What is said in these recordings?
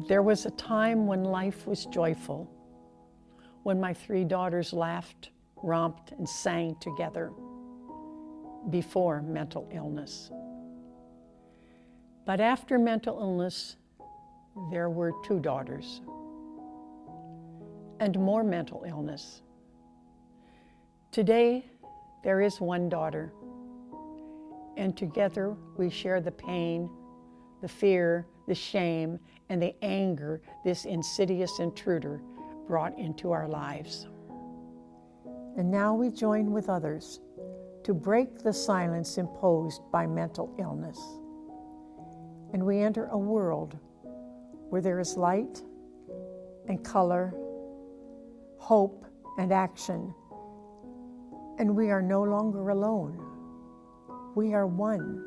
There was a time when life was joyful, when my 3 daughters laughed, romped, and sang together before mental illness. But after mental illness, there were 2 daughters and more mental illness. Today, there is 1 daughter, and together we share the pain, the fear, the shame, and the anger this insidious intruder brought into our lives. And now we join with others to break the silence imposed by mental illness. And we enter a world where there is light and color, hope and action, and we are no longer alone. We are one.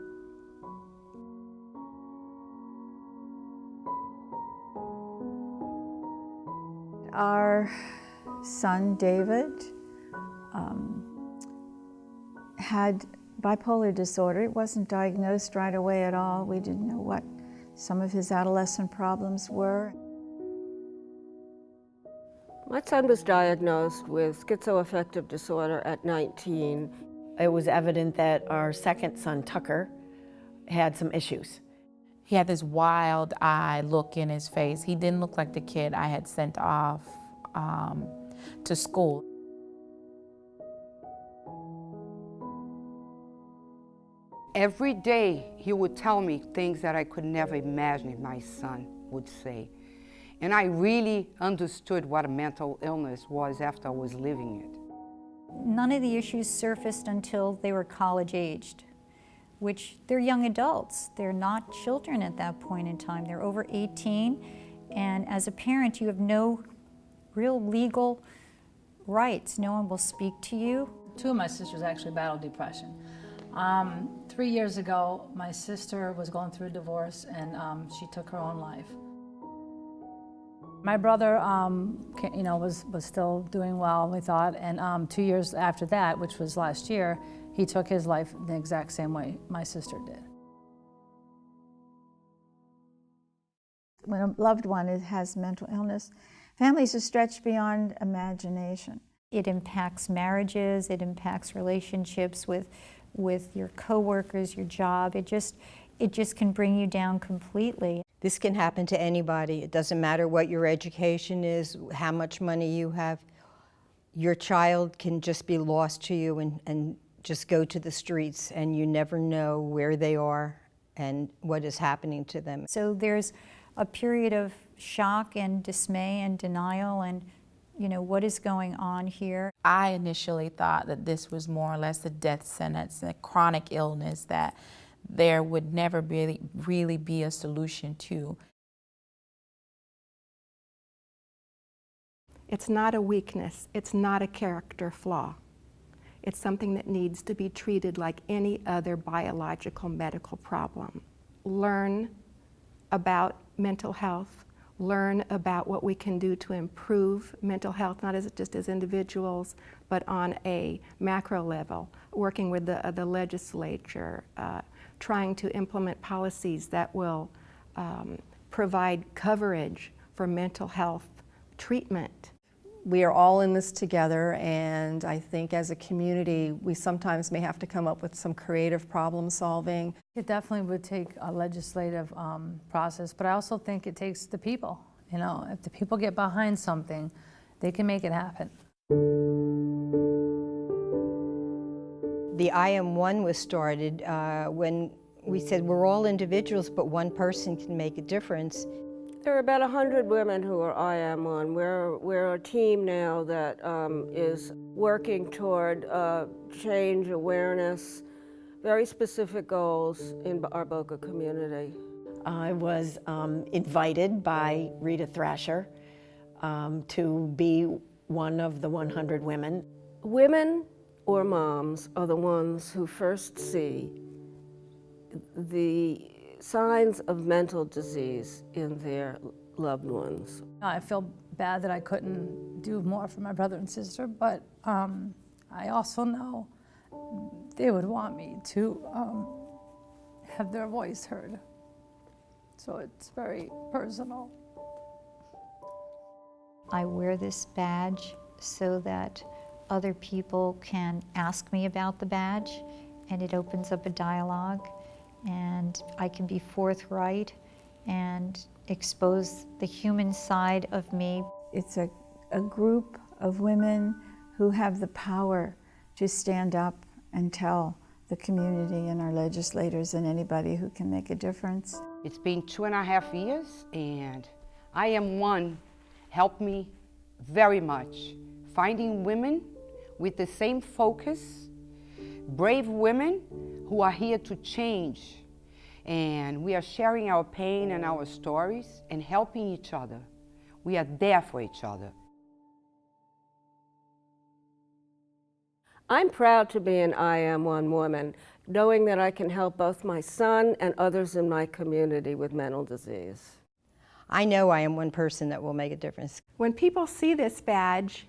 Our son, David, had bipolar disorder. It wasn't diagnosed right away at all. We didn't know what some of his adolescent problems were. My son was diagnosed with schizoaffective disorder at 19. It was evident that our second son, Tucker, had some issues. He had this wild-eyed look in his face. He didn't look like the kid I had sent off to school. Every day he would tell me things that I could never imagine my son would say. And I really understood what a mental illness was after I was living it. None of the issues surfaced until they were college-aged, which they're young adults. They're not children at that point in time. They're over 18, and as a parent, you have no real legal rights. No one will speak to you. 2 of my sisters actually battled depression. 3 years ago, my sister was going through a divorce, and she took her own life. My brother, was still doing well, we thought, and 2 years after that, which was last year, he took his life the exact same way my sister did. When a loved one has mental illness, families are stretched beyond imagination. It impacts marriages, it impacts relationships with your coworkers, your job. It just can bring you down completely. This can happen to anybody. It doesn't matter what your education is, how much money you have. Your child can just be lost to you and just go to the streets, and you never know where they are and what is happening to them. So there's a period of shock and dismay and denial and, what is going on here? I initially thought that this was more or less a death sentence, a chronic illness that there would never really be a solution to. It's not a weakness. It's not a character flaw. It's something that needs to be treated like any other biological medical problem. Learn about mental health. Learn about what we can do to improve mental health, not just as individuals, but on a macro level, working with the legislature, trying to implement policies that will provide coverage for mental health treatment. We are all in this together, and I think as a community, we sometimes may have to come up with some creative problem solving. It definitely would take a legislative process, but I also think it takes the people. If the people get behind something, they can make it happen. The I Am One was started when we said we're all individuals, but one person can make a difference. There are about 100 women who are I Am One. We're a team now that is working toward change, awareness, very specific goals in our Boca community. I was invited by Rita Thrasher to be one of the 100 women. Women or moms are the ones who first see the signs of mental disease in their loved ones. I feel bad that I couldn't do more for my brother and sister, but I also know they would want me to have their voice heard. So it's very personal I wear this badge so that other people can ask me about the badge, and it opens up a dialogue, and I can be forthright and expose the human side of me. It's a group of women who have the power to stand up and tell the community and our legislators and anybody who can make a difference. It's been 2.5 years, and I Am One helped me very much. Finding women with the same focus, brave women who are here to change. And we are sharing our pain and our stories and helping each other. We are there for each other. I'm proud to be an I Am One woman, knowing that I can help both my son and others in my community with mental disease. I know I am one person that will make a difference. When people see this badge,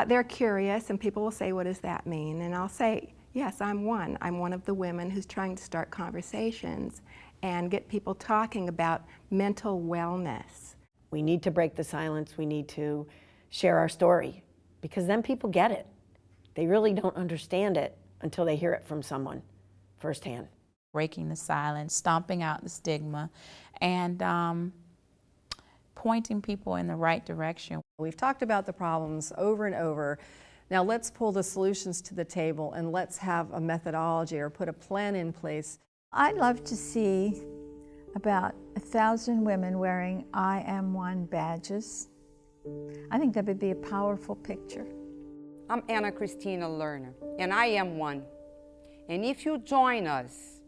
they're curious, and people will say, what does that mean? And I'll say, yes, I'm one. I'm one of the women who's trying to start conversations and get people talking about mental wellness. We need to break the silence. We need to share our story, because then people get it. They really don't understand it until they hear it from someone firsthand. Breaking the silence, stomping out the stigma, and pointing people in the right direction. We've talked about the problems over and over. Now let's pull the solutions to the table, and let's have a methodology or put a plan in place. I'd love to see about 1,000 women wearing I Am One badges. I think that would be a powerful picture. I'm Anna Christina Lerner, and I Am One. And if you join us,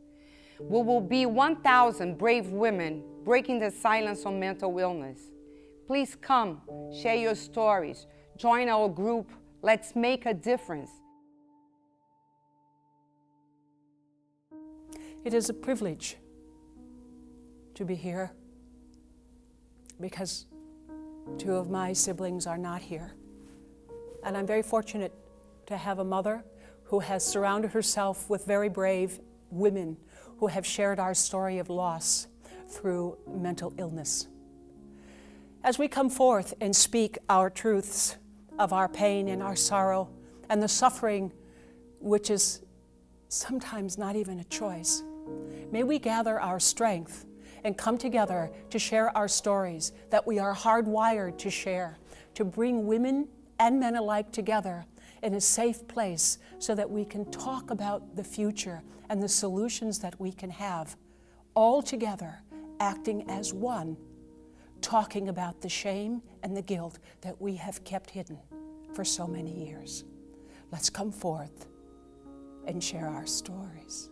we will be 1,000 brave women breaking the silence on mental illness. Please come, share your stories, join our group. Let's make a difference. It is a privilege to be here because 2 of my siblings are not here. And I'm very fortunate to have a mother who has surrounded herself with very brave women who have shared our story of loss through mental illness. As we come forth and speak our truths of our pain and our sorrow and the suffering, which is sometimes not even a choice, may we gather our strength and come together to share our stories that we are hardwired to share, to bring women and men alike together in a safe place so that we can talk about the future and the solutions that we can have, all together, acting as one, talking about the shame and the guilt that we have kept hidden for so many years. Let's come forth and share our stories.